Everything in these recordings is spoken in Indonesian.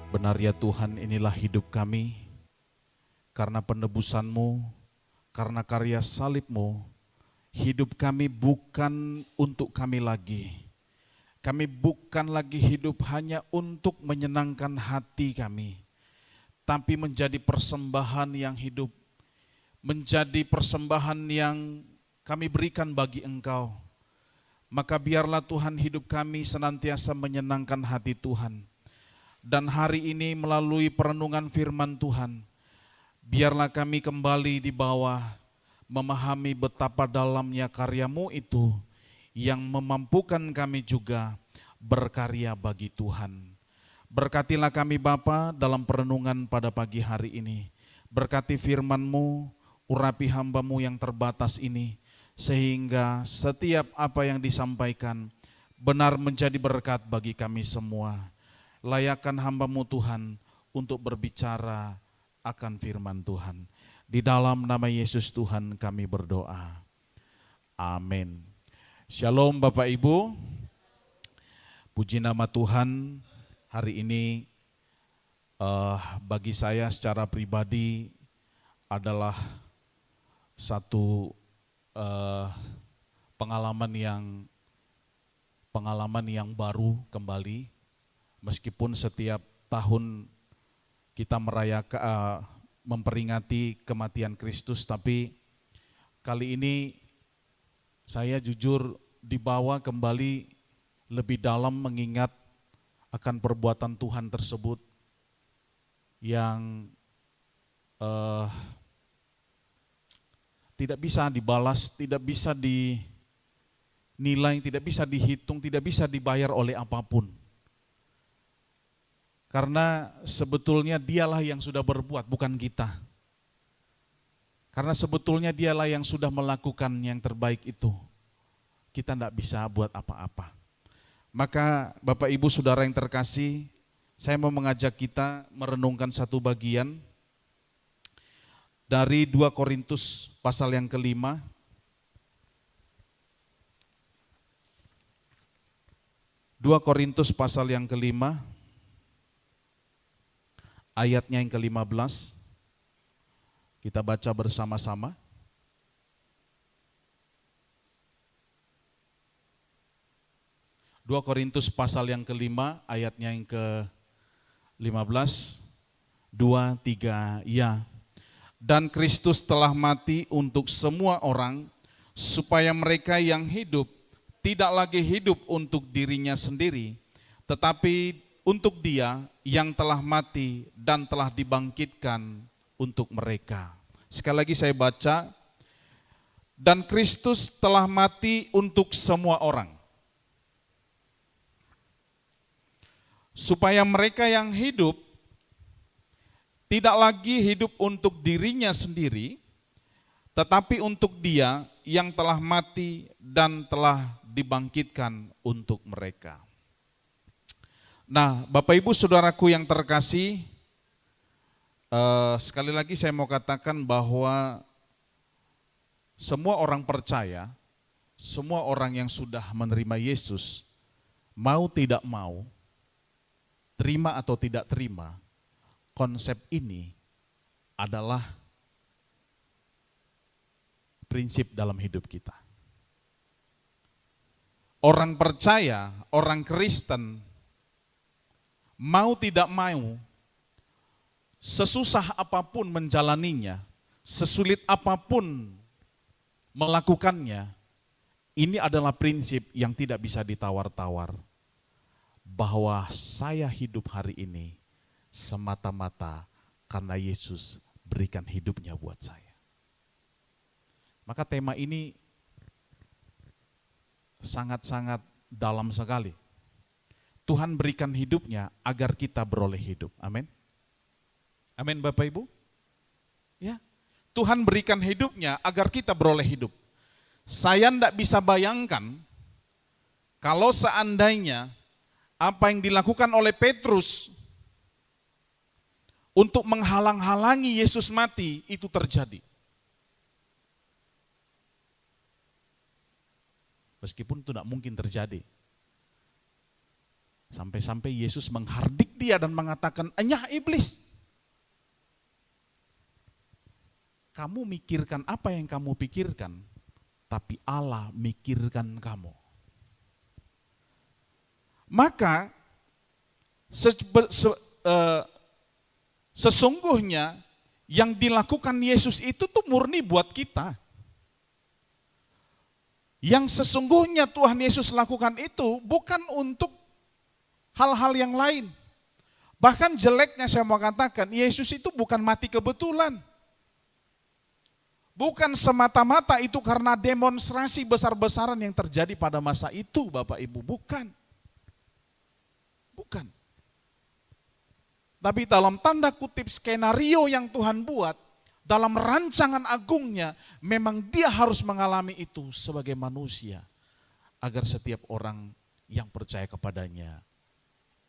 Benar ya Tuhan, inilah hidup kami, karena penebusan-Mu, karena karya salib-Mu, hidup kami bukan untuk kami lagi. Kami bukan lagi hidup hanya untuk menyenangkan hati kami, tapi menjadi persembahan yang hidup, menjadi persembahan yang kami berikan bagi Engkau. Maka biarlah Tuhan hidup kami senantiasa menyenangkan hati Tuhan. Dan hari ini melalui perenungan firman Tuhan, biarlah kami kembali di bawah, memahami betapa dalamnya karya-Mu itu, yang memampukan kami juga berkarya bagi Tuhan. Berkatilah kami Bapa dalam perenungan pada pagi hari ini. Berkati firman-Mu, urapi hamba-Mu yang terbatas ini, sehingga setiap apa yang disampaikan benar menjadi berkat bagi kami semua. Layakkan hamba-Mu Tuhan untuk berbicara akan firman Tuhan. Di dalam nama Yesus Tuhan kami berdoa. Amin. Shalom Bapak Ibu. Puji nama Tuhan. Hari ini bagi saya secara pribadi adalah satu pengalaman yang baru kembali, meskipun setiap tahun kita merayakan memperingati kematian Kristus, tapi kali ini saya jujur dibawa kembali lebih dalam mengingat akan perbuatan Tuhan tersebut yang tidak bisa dibalas, tidak bisa dinilai, tidak bisa dihitung, tidak bisa dibayar oleh apapun. Karena sebetulnya Dialah yang sudah berbuat, bukan kita. Karena sebetulnya Dialah yang sudah melakukan yang terbaik itu. Kita tidak bisa buat apa-apa. Maka Bapak Ibu Saudara yang terkasih, saya mau mengajak kita merenungkan satu bagian dari 2 Korintus pasal yang kelima. 2 Korintus pasal yang kelima, ayatnya yang ke-15. Kita baca bersama-sama. Dua Korintus pasal yang kelima, ayatnya yang ke-15. 2, 3, ya. Dan Kristus telah mati untuk semua orang, supaya mereka yang hidup tidak lagi hidup untuk dirinya sendiri, tetapi untuk Dia yang telah mati dan telah dibangkitkan untuk mereka. Sekali lagi saya baca, dan Kristus telah mati untuk semua orang, supaya mereka yang hidup tidak lagi hidup untuk dirinya sendiri, tetapi untuk Dia yang telah mati dan telah dibangkitkan untuk mereka. Nah, Bapak Ibu Saudaraku yang terkasih, sekali lagi saya mau katakan bahwa semua orang percaya, semua orang yang sudah menerima Yesus, mau tidak mau, terima atau tidak terima, konsep ini adalah prinsip dalam hidup kita. Orang percaya, orang Kristen, mau tidak mau, sesusah apapun menjalaninya, sesulit apapun melakukannya, ini adalah prinsip yang tidak bisa ditawar-tawar. Bahwa saya hidup hari ini semata-mata karena Yesus berikan hidupnya buat saya. Maka tema ini sangat-sangat dalam sekali. Tuhan berikan hidupnya agar kita beroleh hidup. Amin. Amin Bapak Ibu. Ya, Tuhan berikan hidupnya agar kita beroleh hidup. Saya tidak bisa bayangkan kalau seandainya apa yang dilakukan oleh Petrus untuk menghalang-halangi Yesus mati itu terjadi. Meskipun itu tidak mungkin terjadi. Sampai-sampai Yesus menghardik dia dan mengatakan, "Enyah iblis, kamu mikirkan apa yang kamu pikirkan, tapi Allah mikirkan kamu." Maka sesungguhnya yang dilakukan Yesus itu tuh murni buat kita. Yang sesungguhnya Tuhan Yesus lakukan itu bukan untuk hal-hal yang lain. Bahkan jeleknya saya mau katakan, Yesus itu bukan mati kebetulan. Bukan semata-mata itu karena demonstrasi besar-besaran yang terjadi pada masa itu, Bapak Ibu, bukan. Bukan. Tapi dalam tanda kutip skenario yang Tuhan buat, dalam rancangan agungnya, memang dia harus mengalami itu sebagai manusia, agar setiap orang yang percaya kepadanya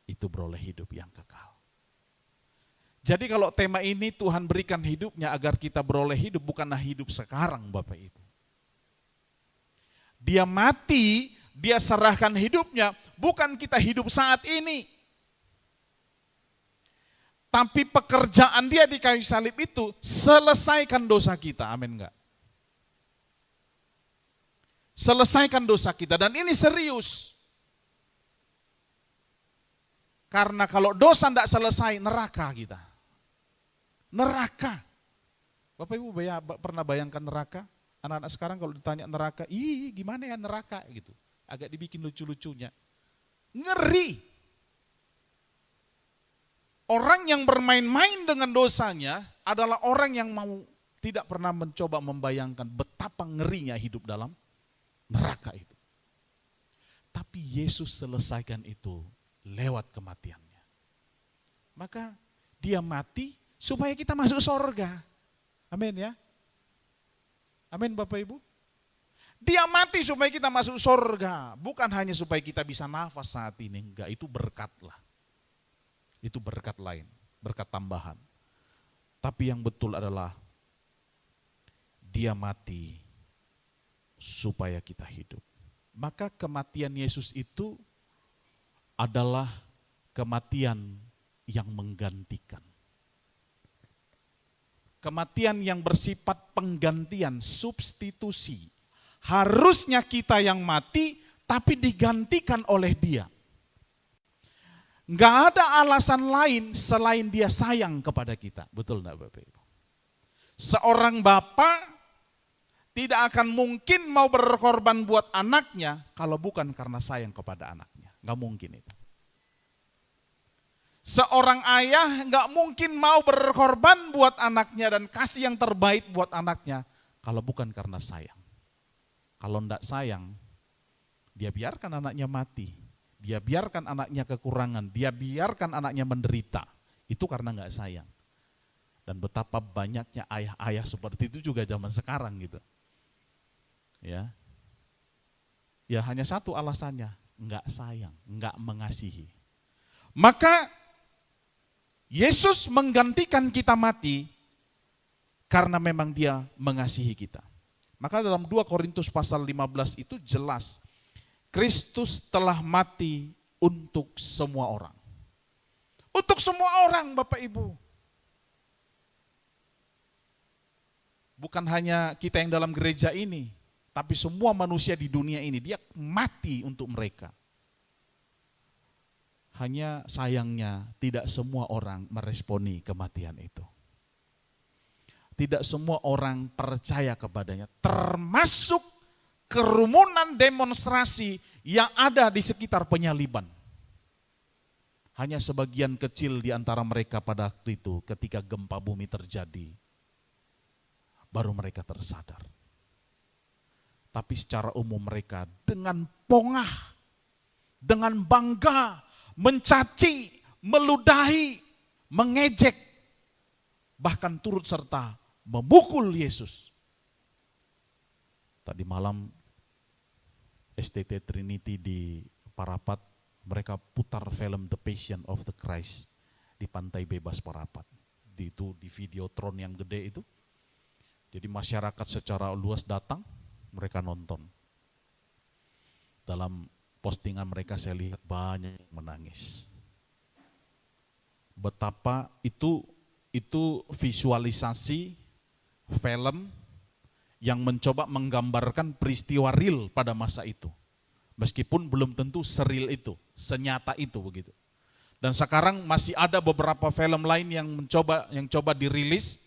itu beroleh hidup yang kekal. Jadi kalau tema ini Tuhan berikan hidupnya agar kita beroleh hidup, bukanlah hidup sekarang Bapak Ibu. Dia mati, dia serahkan hidupnya, bukan kita hidup saat ini. Tapi pekerjaan dia di kayu salib itu selesaikan dosa kita, amin enggak? Selesaikan dosa kita, dan ini serius. Karena kalau dosa tidak selesai, neraka kita. Neraka. Bapak Ibu pernah bayangkan neraka? Anak-anak sekarang kalau ditanya neraka, ih gimana ya neraka gitu. Agak dibikin lucu-lucunya. Ngeri. Orang yang bermain-main dengan dosanya adalah orang yang tidak pernah mencoba membayangkan betapa ngerinya hidup dalam neraka itu. Tapi Yesus selesaikan itu lewat kematiannya. Maka dia mati supaya kita masuk surga. Amin ya. Amin Bapak Ibu. Dia mati supaya kita masuk surga. Bukan hanya supaya kita bisa nafas saat ini. Enggak, itu berkat lah. Itu berkat lain, berkat tambahan. Tapi yang betul adalah dia mati supaya kita hidup. Maka kematian Yesus itu adalah kematian yang menggantikan. Kematian yang bersifat penggantian, substitusi. Harusnya kita yang mati, tapi digantikan oleh dia. Enggak ada alasan lain selain dia sayang kepada kita. Betul enggak Bapak Ibu? Seorang bapak tidak akan mungkin mau berkorban buat anaknya kalau bukan karena sayang kepada anaknya. Enggak mungkin itu. Seorang ayah enggak mungkin mau berkorban buat anaknya dan kasih yang terbaik buat anaknya kalau bukan karena sayang. Kalau enggak sayang, dia biarkan anaknya mati. Dia biarkan anaknya kekurangan, dia biarkan anaknya menderita. Itu karena enggak sayang. Dan betapa banyaknya ayah-ayah seperti itu juga zaman sekarang gitu. Ya. Ya hanya satu alasannya, enggak sayang, enggak mengasihi. Maka Yesus menggantikan kita mati karena memang dia mengasihi kita. Maka dalam 2 Korintus pasal 15 itu jelas, Kristus telah mati untuk semua orang. Untuk semua orang Bapak Ibu. Bukan hanya kita yang dalam gereja ini, tapi semua manusia di dunia ini, dia mati untuk mereka. Hanya sayangnya tidak semua orang meresponi kematian itu. Tidak semua orang percaya kepadanya, termasuk kerumunan demonstrasi yang ada di sekitar penyaliban. Hanya sebagian kecil di antara mereka pada waktu itu ketika gempa bumi terjadi, baru mereka tersadar. Tapi secara umum mereka dengan pongah, dengan bangga, mencaci, meludahi, mengejek, bahkan turut serta memukul Yesus. Tadi malam STT Trinity di Parapat, mereka putar film The Passion of the Christ di Pantai Bebas Parapat. Itu di Videotron yang gede itu. Jadi masyarakat secara luas datang, mereka nonton. Dalam Postingan mereka saya lihat banyak yang menangis. Betapa itu visualisasi film yang mencoba menggambarkan peristiwa real pada masa itu. Meskipun belum tentu seril itu, senyata itu begitu. Dan sekarang masih ada beberapa film lain yang coba dirilis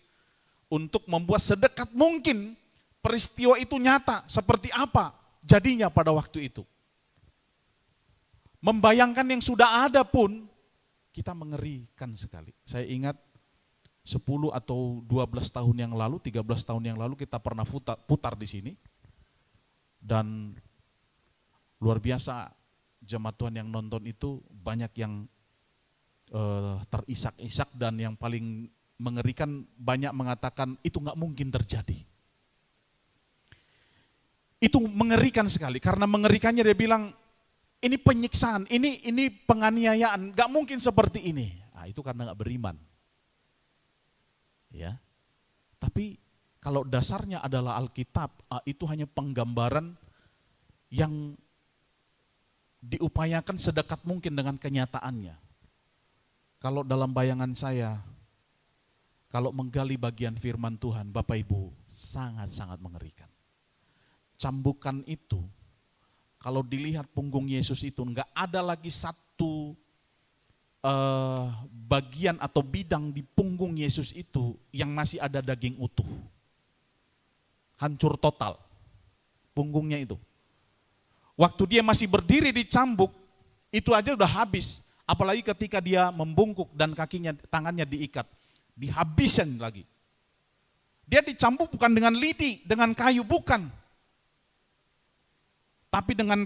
untuk membuat sedekat mungkin peristiwa itu nyata, seperti apa jadinya pada waktu itu. Membayangkan yang sudah ada pun kita mengerikan sekali. Saya ingat 10 atau 12 tahun yang lalu, 13 tahun yang lalu kita pernah putar di sini. Dan luar biasa jemaat Tuhan yang nonton itu banyak yang terisak-isak, dan yang paling mengerikan banyak mengatakan itu nggak mungkin terjadi. Itu mengerikan sekali, karena mengerikannya dia bilang ini penyiksaan, ini penganiayaan, nggak mungkin seperti ini. Nah, itu karena nggak beriman. Ya, tapi kalau dasarnya adalah Alkitab, itu hanya penggambaran yang diupayakan sedekat mungkin dengan kenyataannya. Kalau dalam bayangan saya, kalau menggali bagian firman Tuhan, Bapak Ibu, sangat-sangat mengerikan. Cambukan itu, kalau dilihat punggung Yesus itu, enggak ada lagi satu bagian atau bidang di punggung Yesus itu yang masih ada daging utuh. Hancur total punggungnya itu. Waktu dia masih berdiri di cambuk, itu aja udah habis. Apalagi ketika dia membungkuk dan tangannya diikat, dihabisin lagi. Dia dicambuk bukan dengan lidi, dengan kayu, bukan. Tapi dengan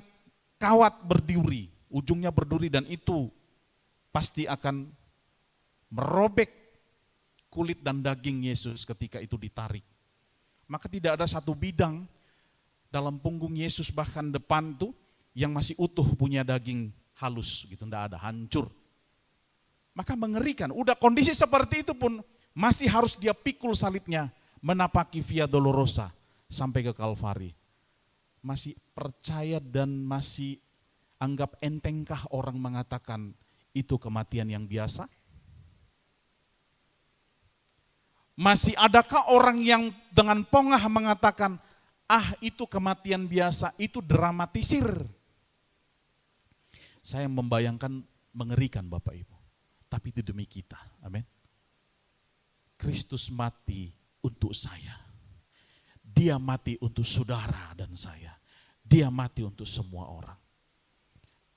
kawat berduri, ujungnya berduri, dan itu pasti akan merobek kulit dan daging Yesus ketika itu ditarik. Maka tidak ada satu bidang dalam punggung Yesus, bahkan depan tuh, yang masih utuh punya daging halus gitu, enggak ada, hancur. Maka mengerikan, udah kondisi seperti itu pun masih harus dia pikul salibnya, menapaki Via Dolorosa sampai ke Kalvari. Masih percaya dan masih anggap entengkah orang mengatakan itu kematian yang biasa? Masih adakah orang yang dengan pongah mengatakan, itu kematian biasa, itu dramatisir? Saya membayangkan mengerikan Bapak Ibu. Tapi itu demi kita, amin. Kristus mati untuk saya. Dia mati untuk saudara dan saya. Dia mati untuk semua orang.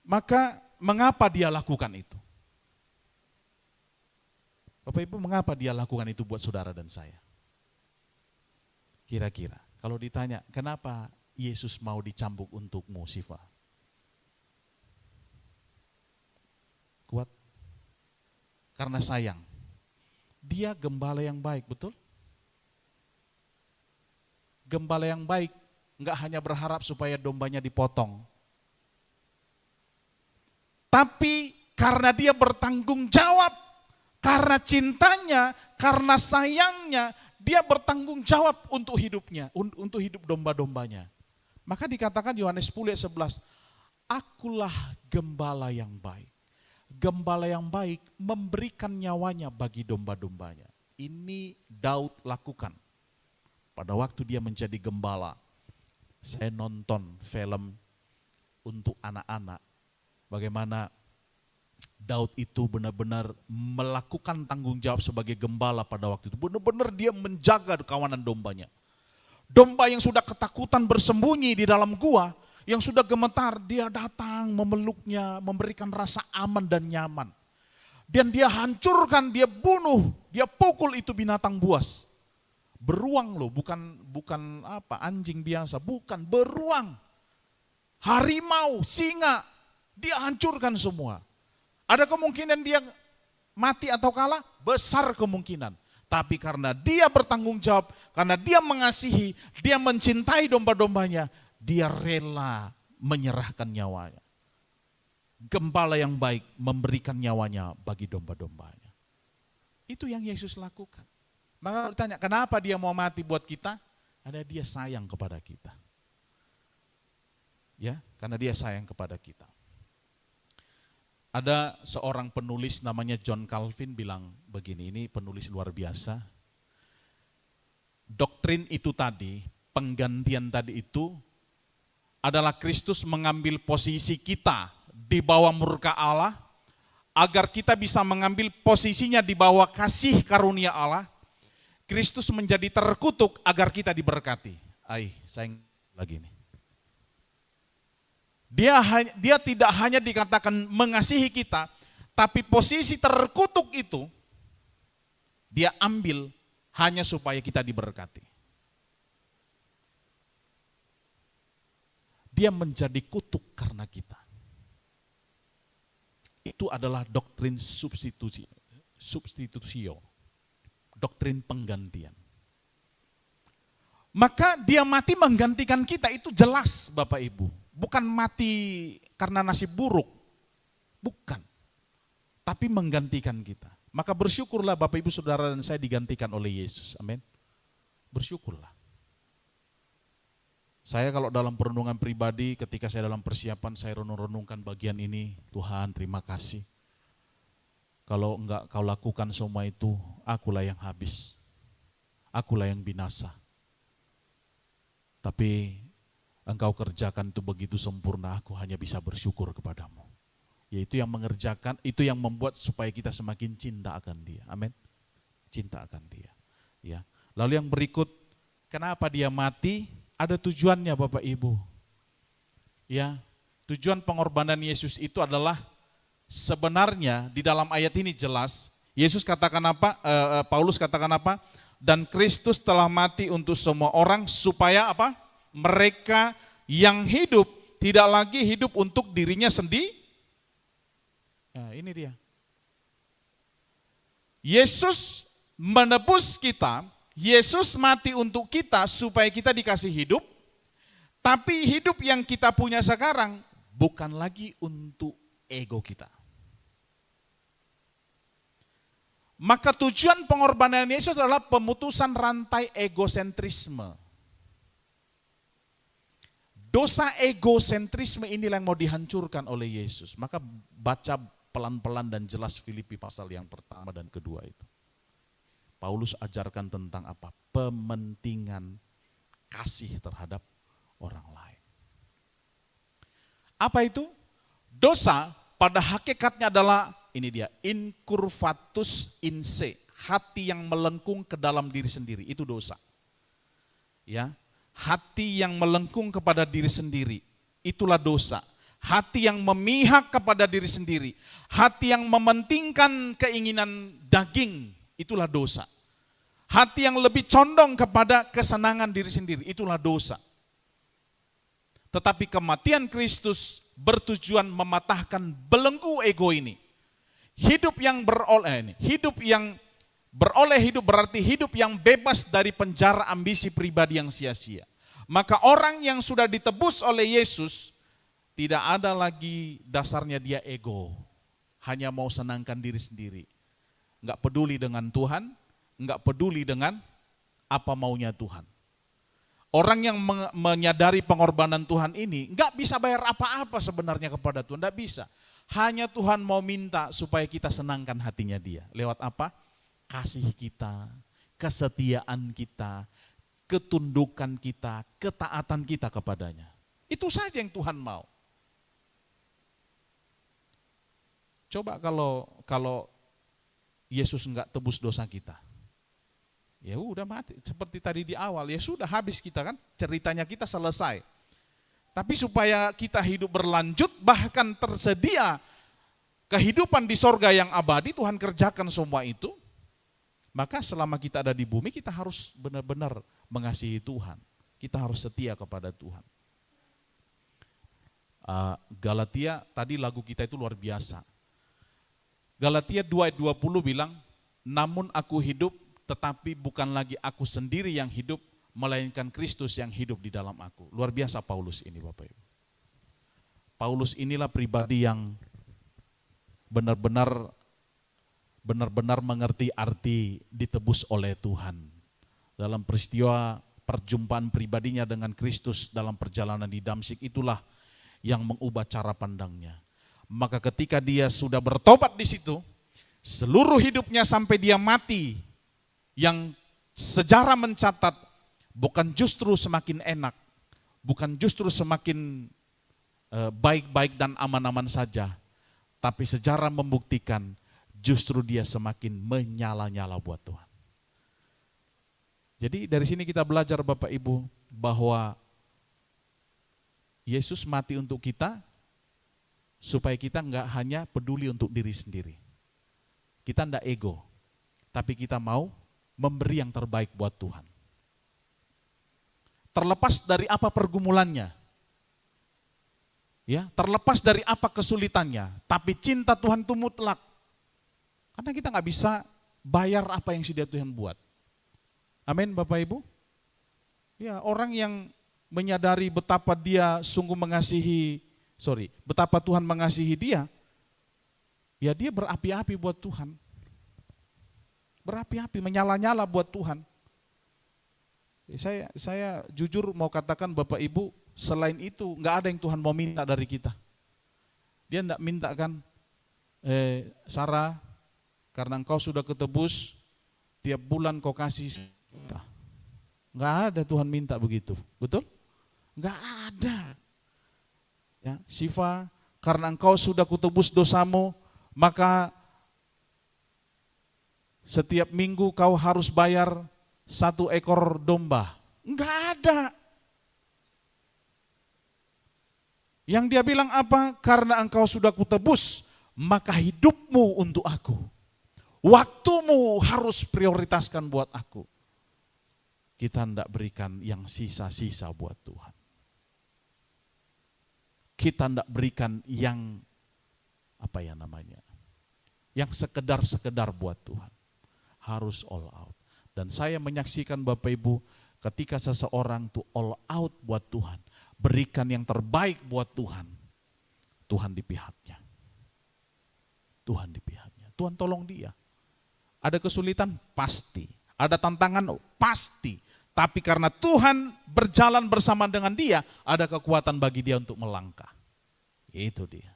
Maka mengapa dia lakukan itu? Bapak Ibu, mengapa dia lakukan itu buat saudara dan saya? Kira-kira, kalau ditanya, kenapa Yesus mau dicambuk untukmu, Siva? Kuat. Karena sayang. Dia gembala yang baik, betul? Gembala yang baik enggak hanya berharap supaya dombanya dipotong. Tapi karena dia bertanggung jawab, karena cintanya, karena sayangnya, dia bertanggung jawab untuk hidupnya, untuk hidup domba-dombanya. Maka dikatakan Yohanes 10 ayat 11, akulah gembala yang baik. Gembala yang baik memberikan nyawanya bagi domba-dombanya. Ini Daud lakukan. Pada waktu dia menjadi gembala, saya nonton film untuk anak-anak. Bagaimana Daud itu benar-benar melakukan tanggung jawab sebagai gembala pada waktu itu. Benar-benar dia menjaga kawanan dombanya. Domba yang sudah ketakutan bersembunyi di dalam gua, yang sudah gemetar, dia datang memeluknya, memberikan rasa aman dan nyaman. Dan dia hancurkan, dia bunuh, dia pukul itu binatang buas. Beruang loh, bukan anjing biasa, bukan, beruang. Harimau, singa, dia hancurkan semua. Ada kemungkinan dia mati atau kalah? Besar kemungkinan. Tapi karena dia bertanggung jawab, karena dia mengasihi, dia mencintai domba-dombanya, dia rela menyerahkan nyawanya. Gembala yang baik memberikan nyawanya bagi domba-dombanya. Itu yang Yesus lakukan. Maka ditanya, kenapa dia mau mati buat kita? Ada dia sayang kepada kita. Ya, karena dia sayang kepada kita. Ada seorang penulis namanya John Calvin bilang begini, ini penulis luar biasa. Doktrin itu tadi, penggantian tadi itu adalah Kristus mengambil posisi kita di bawah murka Allah, agar kita bisa mengambil posisinya di bawah kasih karunia Allah. Kristus menjadi terkutuk agar kita diberkati. Saya lagi nih. Dia tidak hanya dikatakan mengasihi kita, tapi posisi terkutuk itu dia ambil hanya supaya kita diberkati. Dia menjadi kutuk karena kita. Itu adalah doktrin substitusio, doktrin penggantian. Maka dia mati menggantikan kita, itu jelas Bapak Ibu. Bukan mati karena nasib buruk, bukan. Tapi menggantikan kita. Maka bersyukurlah Bapak Ibu Saudara dan saya digantikan oleh Yesus, amin. Bersyukurlah. Saya kalau dalam perenungan pribadi, ketika saya dalam persiapan, saya renung-renungkan bagian ini, Tuhan terima kasih. Kalau enggak kau lakukan semua itu, akulah yang habis. Akulah yang binasa. Tapi Engkau kerjakan itu begitu sempurna, aku hanya bisa bersyukur kepadamu. Yaitu yang mengerjakan, itu yang membuat supaya kita semakin cinta akan dia. Amin. Cinta akan dia. Ya. Lalu yang berikut, kenapa dia mati? Ada tujuannya Bapak Ibu. Ya, tujuan pengorbanan Yesus itu adalah sebenarnya di dalam ayat ini jelas. Yesus katakan apa? Paulus katakan apa? Dan Kristus telah mati untuk semua orang supaya apa? Mereka yang hidup tidak lagi hidup untuk dirinya sendiri. Nah, ini dia. Yesus menebus kita, Yesus mati untuk kita supaya kita dikasih hidup, tapi hidup yang kita punya sekarang bukan lagi untuk ego kita. Maka tujuan pengorbanan Yesus adalah pemutusan rantai egosentrisme. Dosa egosentrisme inilah yang mau dihancurkan oleh Yesus. Maka baca pelan-pelan dan jelas Filipi pasal yang pertama dan kedua itu. Paulus ajarkan tentang apa? Pementingan kasih terhadap orang lain. Apa itu? Dosa pada hakikatnya adalah, ini dia, incurvatus in se, hati yang melengkung ke dalam diri sendiri, itu dosa. Ya. Hati yang melengkung kepada diri sendiri, itulah dosa. Hati yang memihak kepada diri sendiri, hati yang mementingkan keinginan daging, itulah dosa. Hati yang lebih condong kepada kesenangan diri sendiri, itulah dosa. Tetapi kematian Kristus bertujuan mematahkan belenggu ego ini. Hidup yang beroleh hidup berarti hidup yang bebas dari penjara ambisi pribadi yang sia-sia. Maka orang yang sudah ditebus oleh Yesus, tidak ada lagi dasarnya dia ego. Hanya mau senangkan diri sendiri. Enggak peduli dengan Tuhan, enggak peduli dengan apa maunya Tuhan. Orang yang menyadari pengorbanan Tuhan ini, enggak bisa bayar apa-apa sebenarnya kepada Tuhan, enggak bisa. Hanya Tuhan mau minta supaya kita senangkan hatinya dia. Lewat apa? Kasih kita, kesetiaan kita, ketundukan kita, ketaatan kita kepadanya. Itu saja yang Tuhan mau. Coba kalau Yesus enggak tebus dosa kita. Ya udah mati, seperti tadi di awal, ya sudah habis kita kan, ceritanya kita selesai. Tapi supaya kita hidup berlanjut, bahkan tersedia kehidupan di sorga yang abadi, Tuhan kerjakan semua itu. Maka selama kita ada di bumi, kita harus benar-benar mengasihi Tuhan. Kita harus setia kepada Tuhan. Galatia, tadi lagu kita itu luar biasa. Galatia 2:20 bilang, namun aku hidup, tetapi bukan lagi aku sendiri yang hidup, melainkan Kristus yang hidup di dalam aku. Luar biasa Paulus ini Bapak Ibu. Paulus inilah pribadi yang benar-benar mengerti arti ditebus oleh Tuhan. Dalam peristiwa perjumpaan pribadinya dengan Kristus dalam perjalanan di Damsyik, itulah yang mengubah cara pandangnya. Maka ketika dia sudah bertobat di situ, seluruh hidupnya sampai dia mati, yang sejarah mencatat bukan justru semakin enak, bukan justru semakin baik-baik dan aman-aman saja, tapi sejarah membuktikan justru dia semakin menyala-nyala buat Tuhan. Jadi dari sini kita belajar Bapak Ibu bahwa Yesus mati untuk kita supaya kita enggak hanya peduli untuk diri sendiri. Kita enggak ego, tapi kita mau memberi yang terbaik buat Tuhan. Terlepas dari apa pergumulannya, ya, terlepas dari apa kesulitannya, tapi cinta Tuhan itu mutlak. Karena kita nggak bisa bayar apa yang sudah Tuhan buat. Amin, Bapak Ibu. Ya, orang yang menyadari betapa dia sungguh betapa Tuhan mengasihi dia, ya dia berapi-api buat Tuhan. Berapi-api, menyala-nyala buat Tuhan. Saya jujur mau katakan Bapak Ibu, selain itu nggak ada yang Tuhan mau minta dari kita. Dia enggak minta kan, Sarah, karena engkau sudah ketebus, tiap bulan kau kasih. Nggak ada Tuhan minta begitu, betul? Nggak ada. Ya, Siva, karena engkau sudah kutebus dosamu, maka setiap minggu kau harus bayar 1 ekor domba. Enggak ada. Yang dia bilang apa? Karena engkau sudah kutebus, maka hidupmu untuk aku. Waktumu harus prioritaskan buat aku. Kita hendak berikan yang sisa-sisa buat Tuhan. Kita hendak berikan yang yang sekedar-sekedar buat Tuhan. Harus all out. Dan saya menyaksikan Bapak Ibu, ketika seseorang tuh all out buat Tuhan, berikan yang terbaik buat Tuhan, Tuhan di pihaknya. Tuhan di pihaknya. Tuhan tolong dia. Ada kesulitan? Pasti. Ada tantangan? Pasti. Tapi karena Tuhan berjalan bersama dengan dia, ada kekuatan bagi dia untuk melangkah. Itu dia.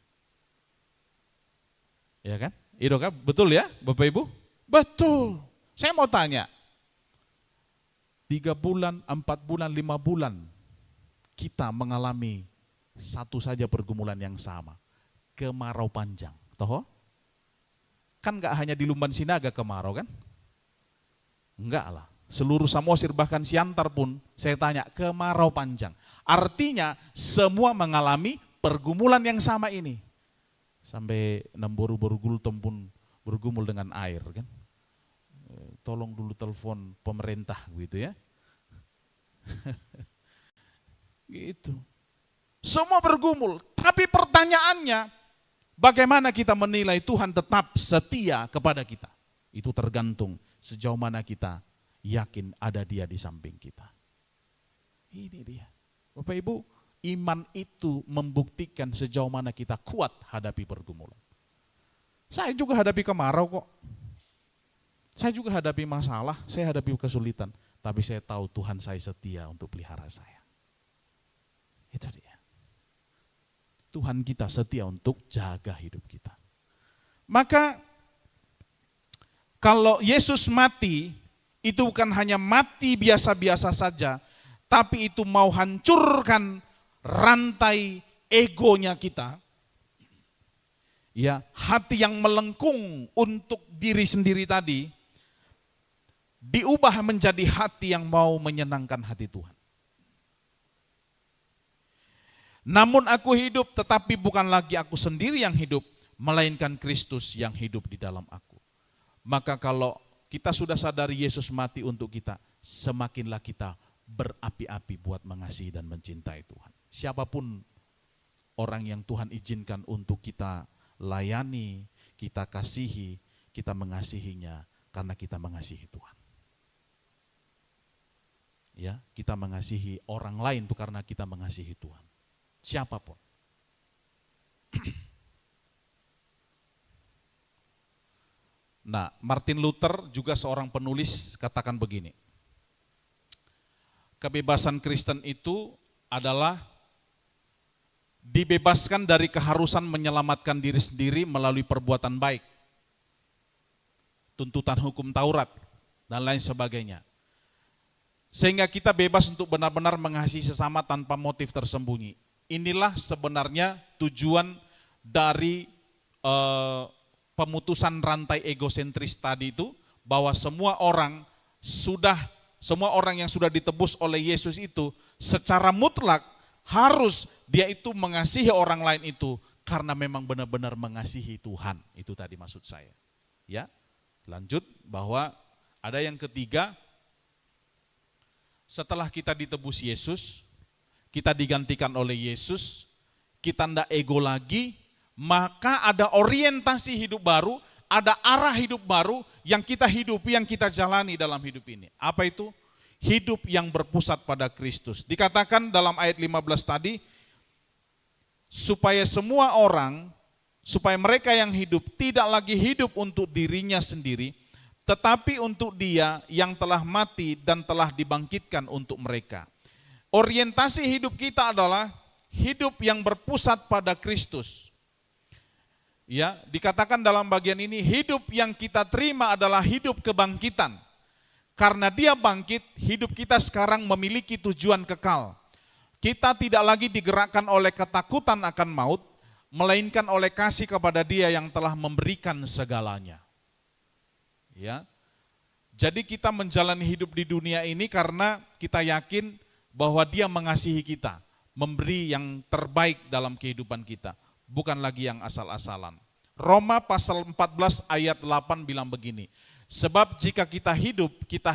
Ya kan? Itu kan? Betul ya Bapak Ibu? Betul. Saya mau tanya, 3 bulan, 4 bulan, 5 bulan, kita mengalami satu saja pergumulan yang sama. Kemarau panjang. Toh? Kan gak hanya di Lumban Sinaga kemarau kan? Enggak lah. Seluruh Samosir bahkan Siantar pun saya tanya kemarau panjang. Artinya semua mengalami pergumulan yang sama ini. Sampai Namboru-Borgul pun bergumul dengan air kan. Tolong dulu telepon pemerintah gitu ya. Gitu. Semua bergumul, tapi pertanyaannya bagaimana kita menilai Tuhan tetap setia kepada kita? Itu tergantung sejauh mana kita yakin ada dia di samping kita. Ini dia. Bapak Ibu, iman itu membuktikan sejauh mana kita kuat hadapi pergumulan. Saya juga hadapi kemarau kok. Saya juga hadapi masalah, saya hadapi kesulitan. Tapi saya tahu Tuhan saya setia untuk pelihara saya. Itu dia. Tuhan kita setia untuk jaga hidup kita. Maka kalau Yesus mati, itu bukan hanya mati biasa-biasa saja, tapi itu mau hancurkan rantai egonya kita. Ya, hati yang melengkung untuk diri sendiri tadi diubah menjadi hati yang mau menyenangkan hati Tuhan. Namun aku hidup, tetapi bukan lagi aku sendiri yang hidup, melainkan Kristus yang hidup di dalam aku. Maka kalau kita sudah sadari Yesus mati untuk kita, semakinlah kita berapi-api buat mengasihi dan mencintai Tuhan. Siapapun orang yang Tuhan izinkan untuk kita layani, kita kasihi, kita mengasihinya karena kita mengasihi Tuhan. Ya, kita mengasihi orang lain itu karena kita mengasihi Tuhan. Siapapun. Nah, Martin Luther juga seorang penulis katakan begini. Kebebasan Kristen itu adalah dibebaskan dari keharusan menyelamatkan diri sendiri melalui perbuatan baik, tuntutan hukum Taurat, dan lain sebagainya. Sehingga kita bebas untuk benar-benar mengasihi sesama tanpa motif tersembunyi. Inilah sebenarnya tujuan dari pemutusan rantai egosentris tadi itu, bahwa semua orang yang sudah ditebus oleh Yesus itu secara mutlak harus dia itu mengasihi orang lain itu karena memang benar-benar mengasihi Tuhan. Itu tadi maksud saya. Ya, lanjut bahwa ada yang ketiga, setelah kita ditebus Yesus, kita digantikan oleh Yesus, kita tidak ego lagi, maka ada orientasi hidup baru, ada arah hidup baru yang kita hidupi, yang kita jalani dalam hidup ini. Apa itu? Hidup yang berpusat pada Kristus. Dikatakan dalam ayat 15 tadi, supaya mereka yang hidup tidak lagi hidup untuk dirinya sendiri, tetapi untuk Dia yang telah mati dan telah dibangkitkan untuk mereka. Orientasi hidup kita adalah hidup yang berpusat pada Kristus. Ya, dikatakan dalam bagian ini, hidup yang kita terima adalah hidup kebangkitan. Karena Dia bangkit, hidup kita sekarang memiliki tujuan kekal. Kita tidak lagi digerakkan oleh ketakutan akan maut, melainkan oleh kasih kepada Dia yang telah memberikan segalanya. Ya. Jadi kita menjalani hidup di dunia ini karena kita yakin bahwa Dia mengasihi kita, memberi yang terbaik dalam kehidupan kita, bukan lagi yang asal-asalan. Roma pasal 14 ayat 8 bilang begini, sebab jika kita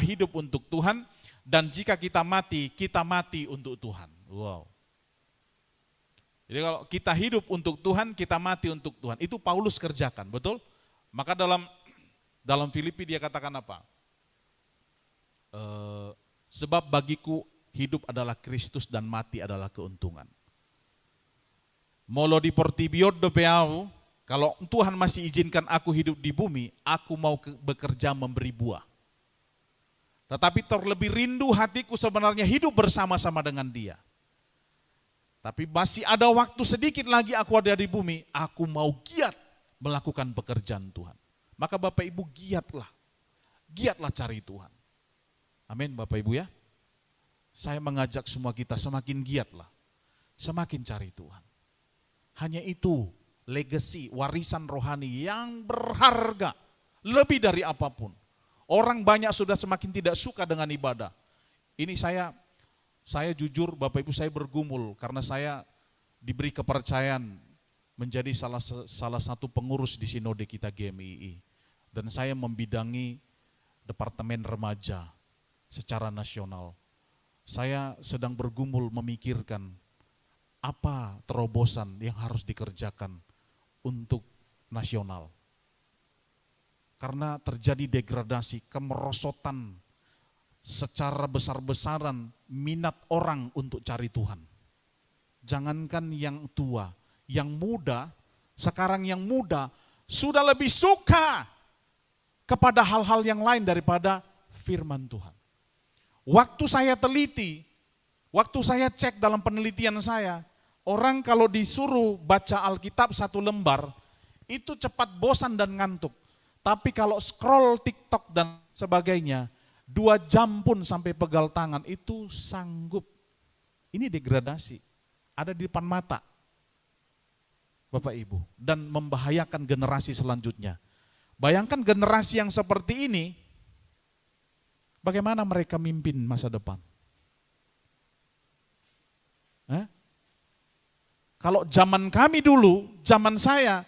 hidup untuk Tuhan, dan jika kita mati untuk Tuhan. Wow. Jadi kalau kita hidup untuk Tuhan, kita mati untuk Tuhan. Itu Paulus kerjakan, betul? Maka dalam Filipi dia katakan apa? Sebab bagiku hidup adalah Kristus dan mati adalah keuntungan. Molo di portibio do peau, kalau Tuhan masih izinkan aku hidup di bumi, aku mau bekerja memberi buah. Tetapi terlebih rindu hatiku sebenarnya hidup bersama-sama dengan Dia. Tapi masih ada waktu sedikit lagi aku ada di bumi, aku mau giat melakukan pekerjaan Tuhan. Maka Bapak Ibu giatlah cari Tuhan. Amin Bapak Ibu ya. Saya mengajak semua kita semakin giatlah, semakin cari Tuhan. Hanya itu legacy, warisan rohani yang berharga, lebih dari apapun. Orang banyak sudah semakin tidak suka dengan ibadah. Ini saya jujur Bapak Ibu, saya bergumul karena saya diberi kepercayaan menjadi salah satu pengurus di sinode kita GMII. Dan saya membidangi departemen remaja secara nasional. Saya sedang bergumul memikirkan apa terobosan yang harus dikerjakan untuk nasional. Karena terjadi degradasi, kemerosotan secara besar-besaran minat orang untuk cari Tuhan. Jangankan yang tua, yang muda, sekarang yang muda sudah lebih suka kepada hal-hal yang lain daripada firman Tuhan. Waktu saya teliti, waktu saya cek dalam penelitian saya, orang kalau disuruh baca Alkitab satu lembar, itu cepat bosan dan ngantuk. Tapi kalau scroll TikTok dan sebagainya, 2 jam pun sampai pegal tangan, itu sanggup. Ini degradasi, ada di depan mata Bapak Ibu, dan membahayakan generasi selanjutnya. Bayangkan generasi yang seperti ini, bagaimana mereka mimpin masa depan? Kalau zaman kami dulu, zaman saya,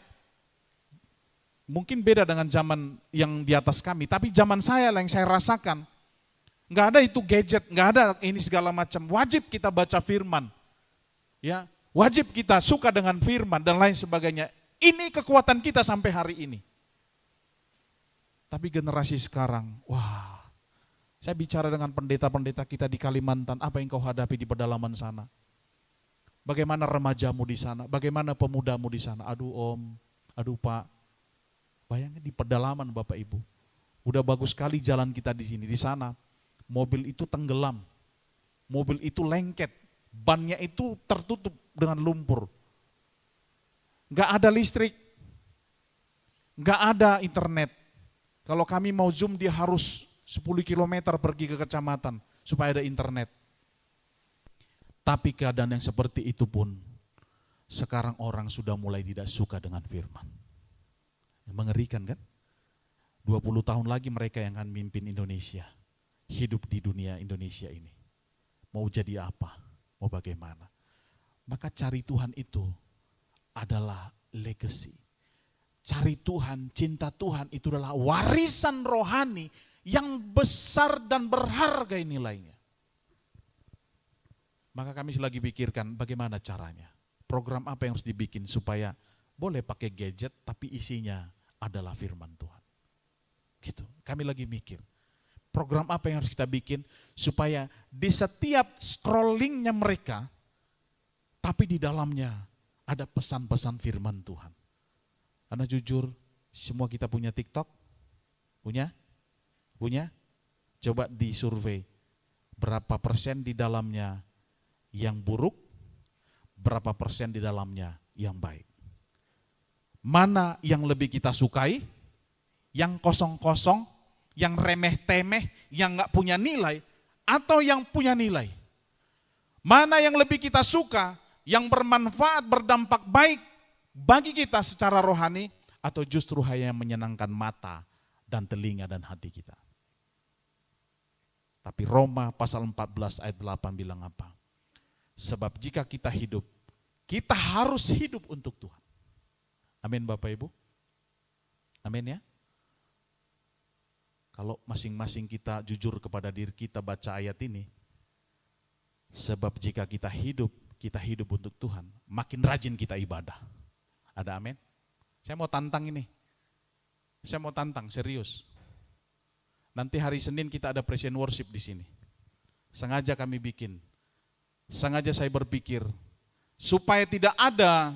mungkin beda dengan zaman yang di atas kami, tapi zaman saya yang saya rasakan, nggak ada itu gadget, nggak ada ini segala macam. Wajib kita baca firman, ya, wajib kita suka dengan firman dan lain sebagainya. Ini kekuatan kita sampai hari ini. Tapi generasi sekarang, wah, saya bicara dengan pendeta-pendeta kita di Kalimantan, apa yang kau hadapi di pedalaman sana? Bagaimana remajamu di sana? Bagaimana pemudamu di sana? Aduh Om, aduh Pak. Bayangin di pedalaman Bapak Ibu. Udah bagus sekali jalan kita di sini, di sana. Mobil itu tenggelam. Mobil itu lengket. Bannya itu tertutup dengan lumpur. nggak ada listrik, nggak ada internet. Kalau kami mau Zoom dia harus 10 kilometer pergi ke kecamatan supaya ada internet. Tapi keadaan yang seperti itu pun sekarang orang sudah mulai tidak suka dengan firman. Mengerikan kan? 20 tahun lagi mereka yang akan mimpin Indonesia, hidup di dunia Indonesia ini. Mau jadi apa? Mau bagaimana? Maka cari Tuhan itu adalah legacy. Cari Tuhan, cinta Tuhan itu adalah warisan rohani yang besar dan berharga nilainya. Maka kami lagi pikirkan bagaimana caranya. Program apa yang harus dibikin supaya boleh pakai gadget tapi isinya adalah firman Tuhan. Gitu. Kami lagi mikir. Program apa yang harus kita bikin supaya di setiap scrollingnya mereka tapi di dalamnya ada pesan-pesan firman Tuhan. Karena jujur, semua kita punya TikTok? Punya? Punya? Coba disurvei. Berapa persen di dalamnya yang buruk? Berapa persen di dalamnya yang baik? Mana yang lebih kita sukai? Yang kosong-kosong? Yang remeh-temeh? Yang gak punya nilai? Atau yang punya nilai? Mana yang lebih kita suka? Yang bermanfaat, berdampak baik bagi kita secara rohani, atau justru hanya yang menyenangkan mata dan telinga dan hati kita. Tapi Roma pasal 14 ayat 8 bilang apa? Sebab jika kita hidup, kita harus hidup untuk Tuhan. Amin Bapak Ibu? Amin ya? Kalau masing-masing kita jujur kepada diri kita baca ayat ini, sebab jika kita hidup untuk Tuhan, makin rajin kita ibadah. Ada amin? Saya mau tantang ini. Saya mau tantang, serius. Nanti hari Senin kita ada praise and worship di sini. Sengaja kami bikin. Sengaja saya berpikir supaya tidak ada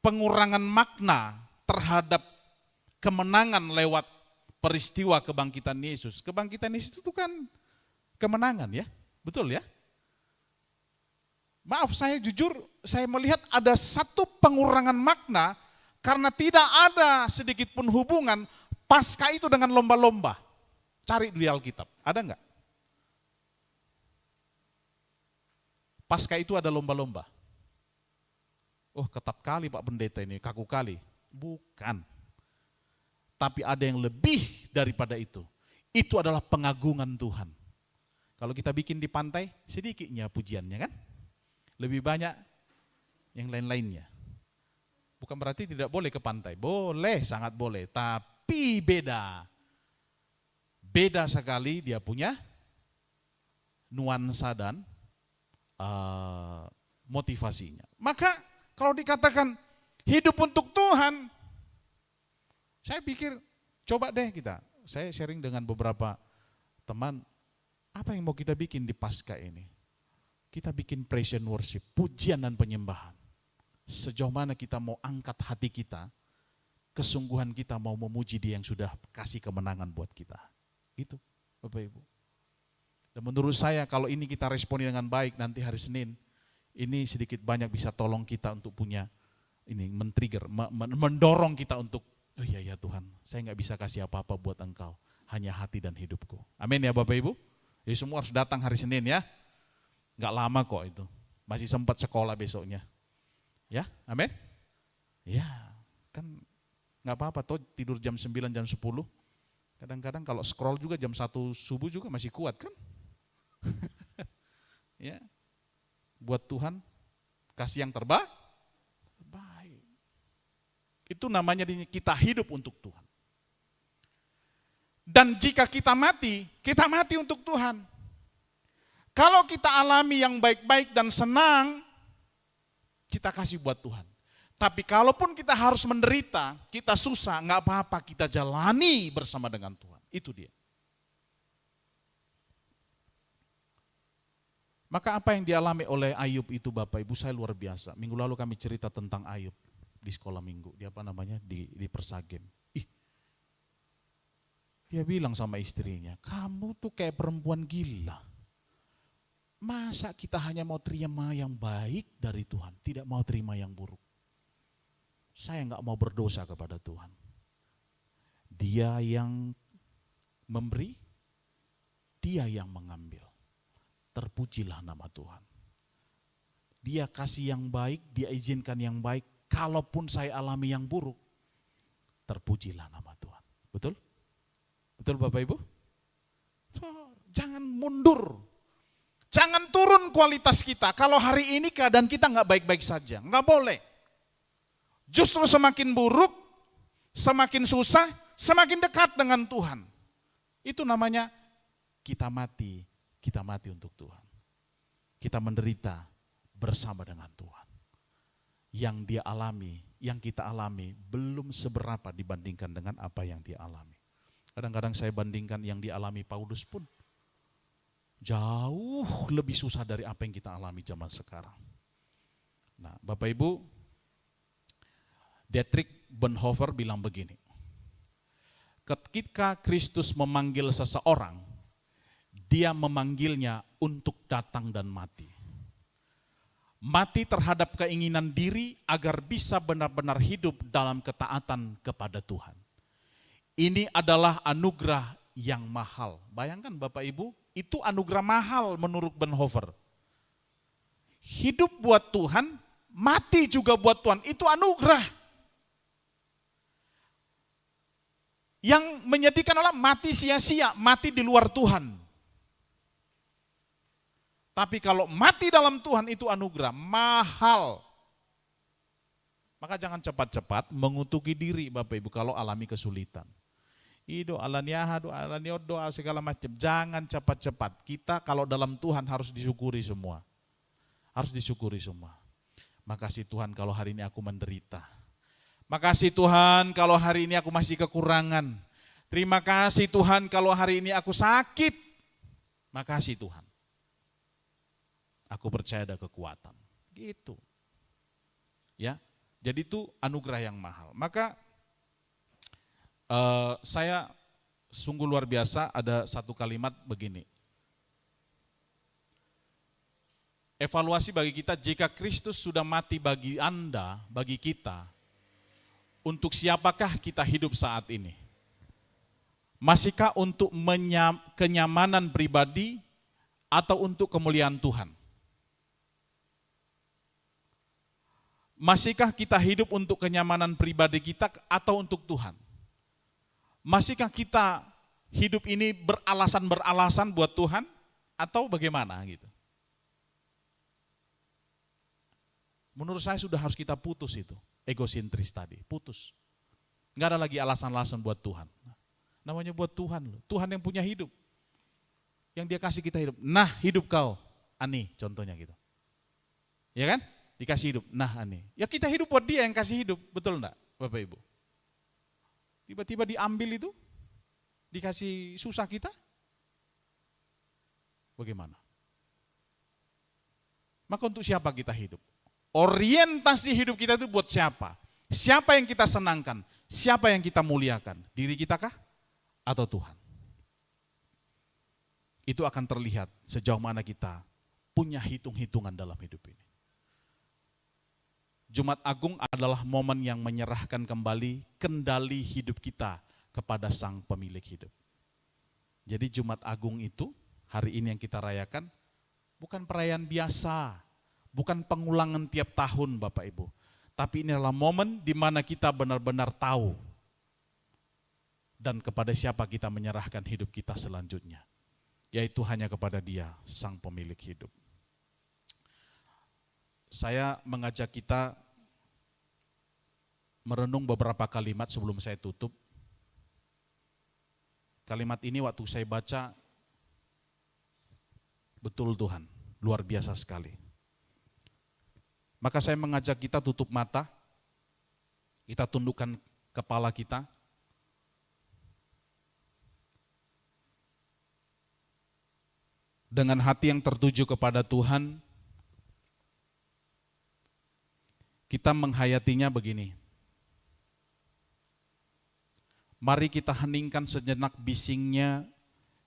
pengurangan makna terhadap kemenangan lewat peristiwa kebangkitan Yesus. Kebangkitan Yesus itu kan kemenangan ya, betul ya? Maaf saya jujur, saya melihat ada satu pengurangan makna karena tidak ada sedikit pun hubungan Paskah itu dengan lomba-lomba. Cari di Alkitab, ada enggak? Paskah itu ada lomba-lomba. Oh ketat kali Pak Pendeta ini, kaku kali. Bukan. Tapi ada yang lebih daripada itu. Itu adalah pengagungan Tuhan. Kalau kita bikin di pantai, sedikitnya pujiannya kan? Lebih banyak yang lain-lainnya. Bukan berarti tidak boleh ke pantai. Boleh, sangat boleh. Tapi beda. Beda sekali dia punya nuansa dan motivasinya. Maka kalau dikatakan hidup untuk Tuhan, saya pikir coba deh kita. Saya sharing dengan beberapa teman, apa yang mau kita bikin di Paskah ini? Kita bikin praise and worship, pujian dan penyembahan. Sejauh mana kita mau angkat hati kita, kesungguhan kita mau memuji Dia yang sudah kasih kemenangan buat kita. Gitu, Bapak Ibu. Dan menurut saya kalau ini kita responi dengan baik nanti hari Senin, ini sedikit banyak bisa tolong kita untuk punya, ini men-trigger, mendorong kita untuk, oh iya ya Tuhan, saya nggak bisa kasih apa-apa buat Engkau, hanya hati dan hidupku. Amin ya Bapak Ibu. Jadi semua harus datang hari Senin ya. Nggak lama kok itu, masih sempat sekolah besoknya. Ya, amin? Ya, kan nggak apa-apa tuh tidur jam 9, jam 10. Kadang-kadang kalau scroll juga jam 1 subuh juga masih kuat kan? Ya, buat Tuhan kasih yang terbaik. Itu namanya kita hidup untuk Tuhan. Dan jika kita mati untuk Tuhan. Kalau kita alami yang baik-baik dan senang, kita kasih buat Tuhan. Tapi kalaupun kita harus menderita, kita susah, nggak apa-apa, kita jalani bersama dengan Tuhan. Itu dia. Maka apa yang dialami oleh Ayub itu Bapak Ibu saya luar biasa. Minggu lalu kami cerita tentang Ayub di sekolah minggu. Di Persagem. Dia bilang sama istrinya, kamu tuh kayak perempuan gila. Masa kita hanya mau terima yang baik dari Tuhan, tidak mau terima yang buruk? Saya nggak mau berdosa kepada Tuhan. Dia yang memberi, Dia yang mengambil. Terpujilah nama Tuhan. Dia kasih yang baik, Dia izinkan yang baik. Kalaupun saya alami yang buruk, terpujilah nama Tuhan. Betul? Betul Bapak Ibu? Jangan mundur. Jangan turun kualitas kita. Kalau hari ini keadaan kita nggak baik-baik saja. Nggak boleh. Justru semakin buruk, semakin susah, semakin dekat dengan Tuhan. Itu namanya kita mati untuk Tuhan. Kita menderita bersama dengan Tuhan. Yang dia alami, yang kita alami belum seberapa dibandingkan dengan apa yang dia alami. Kadang-kadang saya bandingkan yang dialami Paulus pun jauh lebih susah dari apa yang kita alami zaman sekarang. Nah, Bapak Ibu, Dietrich Bonhoeffer bilang begini, ketika Kristus memanggil seseorang, Dia memanggilnya untuk datang dan mati. Mati terhadap keinginan diri agar bisa benar-benar hidup dalam ketaatan kepada Tuhan. Ini adalah anugerah yang mahal. Bayangkan Bapak Ibu, itu anugerah mahal menurut Bonhoeffer. Hidup buat Tuhan, mati juga buat Tuhan, itu anugerah. Yang menyedihkan adalah mati sia-sia, mati di luar Tuhan. Tapi kalau mati dalam Tuhan itu anugerah, mahal. Maka jangan cepat-cepat mengutuki diri Bapak Ibu kalau alami kesulitan. Doa segala macam. Jangan cepat-cepat. Kita kalau dalam Tuhan harus disyukuri semua. Harus disyukuri semua. Makasih Tuhan kalau hari ini aku menderita. Makasih Tuhan kalau hari ini aku masih kekurangan. Terima kasih Tuhan kalau hari ini aku sakit. Makasih Tuhan. Aku percaya ada kekuatan. Gitu. Ya. Jadi itu anugerah yang mahal. Maka saya sungguh luar biasa, ada satu kalimat begini. Evaluasi bagi kita, jika Kristus sudah mati bagi Anda, bagi kita, untuk siapakah kita hidup saat ini? Masihkah untuk kenyamanan pribadi atau untuk kemuliaan Tuhan? Masihkah kita hidup untuk kenyamanan pribadi kita atau untuk Tuhan? Masihkah kita hidup ini beralasan buat Tuhan atau bagaimana gitu? Menurut saya sudah harus kita putus itu, egosentris tadi, putus. Enggak ada lagi alasan-alasan buat Tuhan. Namanya buat Tuhan loh, Tuhan yang punya hidup. Yang Dia kasih kita hidup. Nah, hidup kau, Ani contohnya gitu. Ya kan? Dikasih hidup, nah Ani. Ya kita hidup buat Dia yang kasih hidup, betul enggak Bapak Ibu? Tiba-tiba diambil itu, dikasih susah kita, bagaimana? Maka untuk siapa kita hidup? Orientasi hidup kita itu buat siapa? Siapa yang kita senangkan? Siapa yang kita muliakan? Diri kita kah? Atau Tuhan? Itu akan terlihat sejauh mana kita punya hitung-hitungan dalam hidup ini. Jumat Agung adalah momen yang menyerahkan kembali kendali hidup kita kepada Sang Pemilik hidup. Jadi Jumat Agung itu, hari ini yang kita rayakan, bukan perayaan biasa, bukan pengulangan tiap tahun Bapak Ibu. Tapi ini adalah momen di mana kita benar-benar tahu dan kepada siapa kita menyerahkan hidup kita selanjutnya. Yaitu hanya kepada Dia, Sang Pemilik hidup. Saya mengajak kita merenung beberapa kalimat sebelum saya tutup. Kalimat ini waktu saya baca, betul Tuhan, luar biasa sekali. Maka saya mengajak kita tutup mata, kita tundukkan kepala kita. Dengan hati yang tertuju kepada Tuhan, kita menghayatinya begini. Mari kita heningkan sejenak bisingnya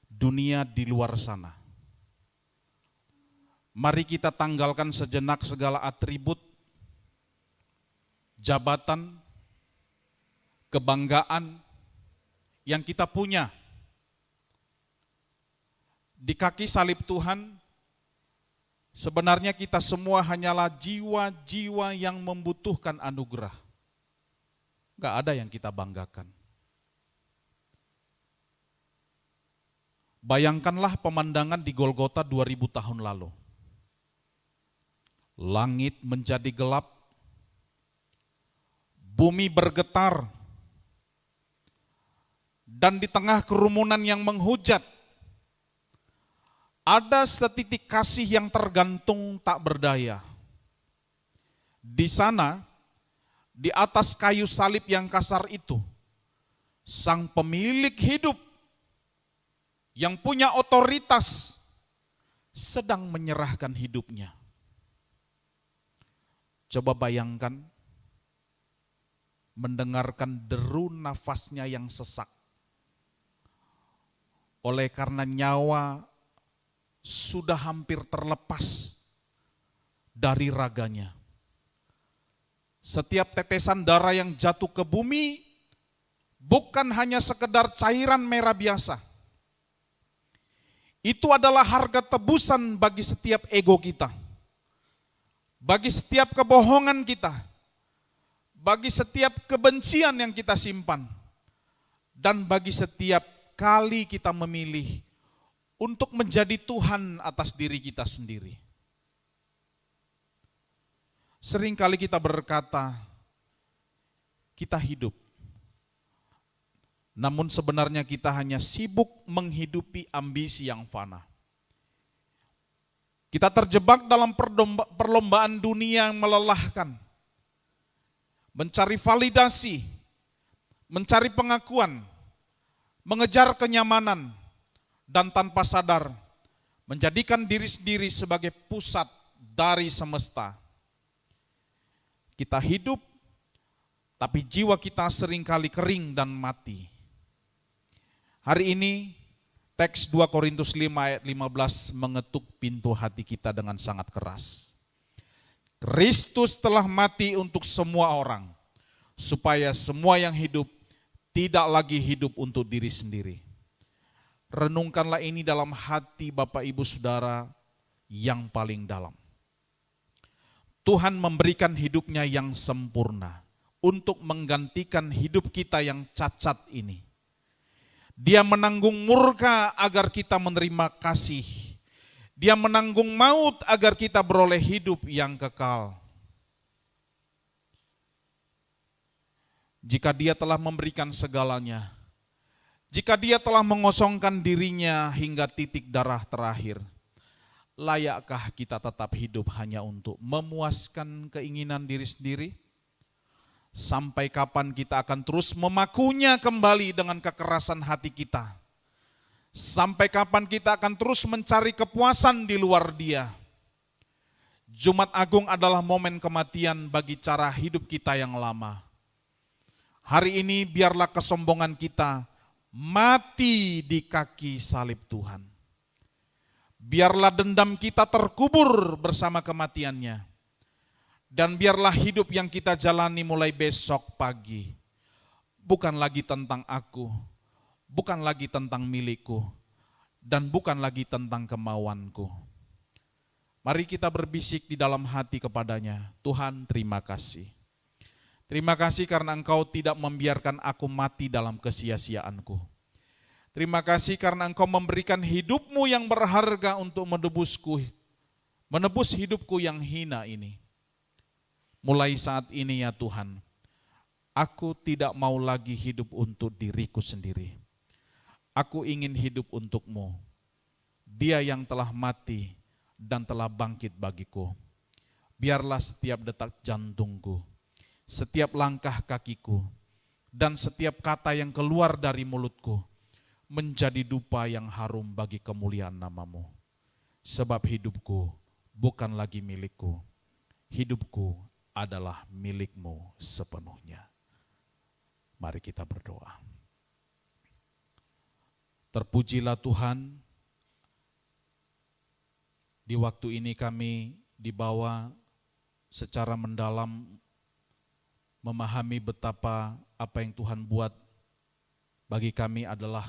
dunia di luar sana. Mari kita tanggalkan sejenak segala atribut, jabatan, kebanggaan yang kita punya. Di kaki salib Tuhan, sebenarnya kita semua hanyalah jiwa-jiwa yang membutuhkan anugerah. Gak ada yang kita banggakan. Bayangkanlah pemandangan di Golgota 2000 tahun lalu. Langit menjadi gelap, bumi bergetar, dan di tengah kerumunan yang menghujat, ada setitik kasih yang tergantung tak berdaya. Di sana, di atas kayu salib yang kasar itu, sang pemilik hidup yang punya otoritas sedang menyerahkan hidupnya. Coba bayangkan mendengarkan deru nafasnya yang sesak. Oleh karena nyawa sudah hampir terlepas dari raganya. Setiap tetesan darah yang jatuh ke bumi bukan hanya sekedar cairan merah biasa. Itu adalah harga tebusan bagi setiap ego kita. Bagi setiap kebohongan kita, bagi setiap kebencian yang kita simpan, dan bagi setiap kali kita memilih untuk menjadi Tuhan atas diri kita sendiri. Seringkali kita berkata, kita hidup, namun sebenarnya kita hanya sibuk menghidupi ambisi yang fana. Kita terjebak dalam perlombaan dunia yang melelahkan. Mencari validasi, mencari pengakuan, mengejar kenyamanan, dan tanpa sadar menjadikan diri sendiri sebagai pusat dari semesta. Kita hidup, tapi jiwa kita seringkali kering dan mati. Hari ini, teks 2 Korintus 5 ayat 15 mengetuk pintu hati kita dengan sangat keras. Kristus telah mati untuk semua orang, supaya semua yang hidup tidak lagi hidup untuk diri sendiri. Renungkanlah ini dalam hati Bapak Ibu Saudara yang paling dalam. Tuhan memberikan hidupnya yang sempurna untuk menggantikan hidup kita yang cacat ini. Dia menanggung murka agar kita menerima kasih. Dia menanggung maut agar kita beroleh hidup yang kekal. Jika Dia telah memberikan segalanya, jika Dia telah mengosongkan dirinya hingga titik darah terakhir, layakkah kita tetap hidup hanya untuk memuaskan keinginan diri sendiri? Sampai kapan kita akan terus memakunya kembali dengan kekerasan hati kita? Sampai kapan kita akan terus mencari kepuasan di luar Dia? Jumat Agung adalah momen kematian bagi cara hidup kita yang lama. Hari ini biarlah kesombongan kita mati di kaki salib Tuhan. Biarlah dendam kita terkubur bersama kematiannya. Dan biarlah hidup yang kita jalani mulai besok pagi bukan lagi tentang aku, bukan lagi tentang milikku, dan bukan lagi tentang kemauanku. Mari kita berbisik di dalam hati kepadanya, Tuhan terima kasih. Terima kasih karena Engkau tidak membiarkan aku mati dalam kesia-siaanku. Terima kasih karena Engkau memberikan hidupmu yang berharga untuk menebus hidupku yang hina ini. Mulai saat ini ya Tuhan, aku tidak mau lagi hidup untuk diriku sendiri. Aku ingin hidup untuk-Mu. Dia yang telah mati dan telah bangkit bagiku. Biarlah setiap detak jantungku, setiap langkah kakiku, dan setiap kata yang keluar dari mulutku menjadi dupa yang harum bagi kemuliaan nama-Mu. Sebab hidupku bukan lagi milikku, hidupku adalah milik-Mu sepenuhnya. Mari kita berdoa. Terpujilah Tuhan, Di waktu ini kami dibawa secara mendalam memahami betapa apa yang Tuhan buat bagi kami adalah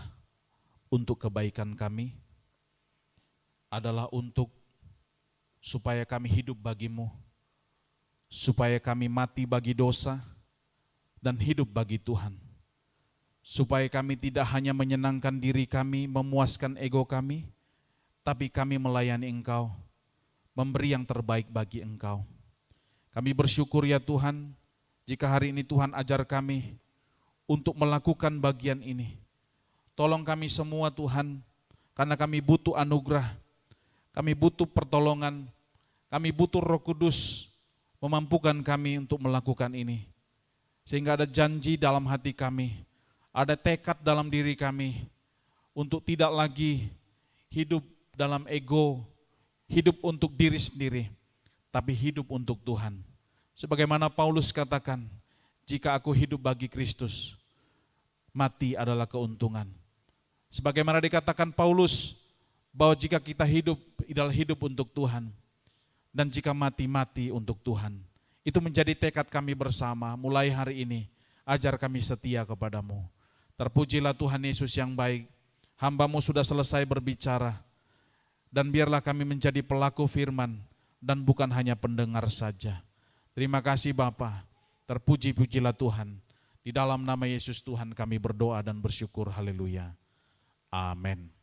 untuk kebaikan kami, adalah untuk supaya kami hidup bagimu, supaya kami mati bagi dosa dan hidup bagi Tuhan, supaya kami tidak hanya menyenangkan diri kami, memuaskan ego kami, tapi kami melayani Engkau, memberi yang terbaik bagi Engkau. Kami bersyukur ya Tuhan, jika hari ini Tuhan ajar kami untuk melakukan bagian ini. Tolong kami semua Tuhan, karena kami butuh anugerah, kami butuh pertolongan, kami butuh Roh Kudus memampukan kami untuk melakukan ini. Sehingga ada janji dalam hati kami, ada tekad dalam diri kami untuk tidak lagi hidup dalam ego, hidup untuk diri sendiri, tapi hidup untuk Tuhan. Sebagaimana Paulus katakan, jika aku hidup bagi Kristus, mati adalah keuntungan. Sebagaimana dikatakan Paulus, bahwa jika kita hidup adalah hidup untuk Tuhan, dan jika mati untuk Tuhan. Itu menjadi tekad kami bersama, mulai hari ini, ajar kami setia kepadamu. Terpujilah Tuhan Yesus yang baik, hamba-Mu sudah selesai berbicara, dan biarlah kami menjadi pelaku firman, dan bukan hanya pendengar saja. Terima kasih Bapa, terpuji-pujilah Tuhan. Di dalam nama Yesus Tuhan kami berdoa dan bersyukur, haleluya. Amin.